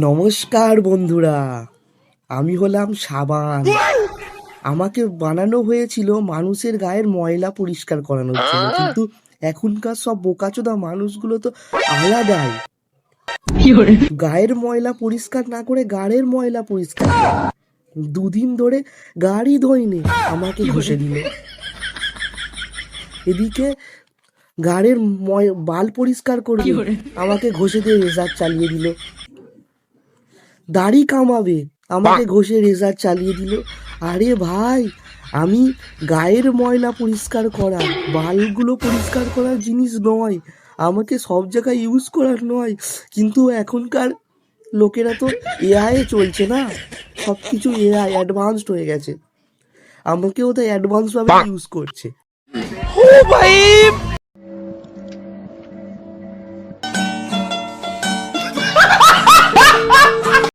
নমস্কার বন্ধুরা, আমি হলাম সাবান। আমাকে বানানো হয়েছিল মানুষের গায়ের ময়লা পরিষ্কার করানোর জন্য, কিন্তু এখনকার সব বোকাচোদা মানুষগুলো তো আলাদাই। গায়ের ময়লা পরিষ্কার না করে গাড়ের ময়লা পরিষ্কার করে। দুদিন ধরে গাড়ি ধোয়নি, আমাকে ঘষে দিল। এদিকে গাড়ের বাল পরিষ্কার করবে, আমাকে ঘষে দিয়ে রেজার চালিয়ে দিল। দাড়ি কামাবে, আমাকে ঘষে রেজার চালিয়ে দিল। আরে ভাই, আমি গায়ের ময়লা পরিষ্কার করা, বালগুলো পরিষ্কার করার জিনিস নয়, আমাকে সব জায়গায় ইউজ করার নয়। কিন্তু এখনকার লোকেরা তো এআই চলছে না, সব কিছু এআই অ্যাডভান্সড হয়ে গেছে, আমাকেও তো অ্যাডভান্স ভাবে ইউজ করছে। ও ভাই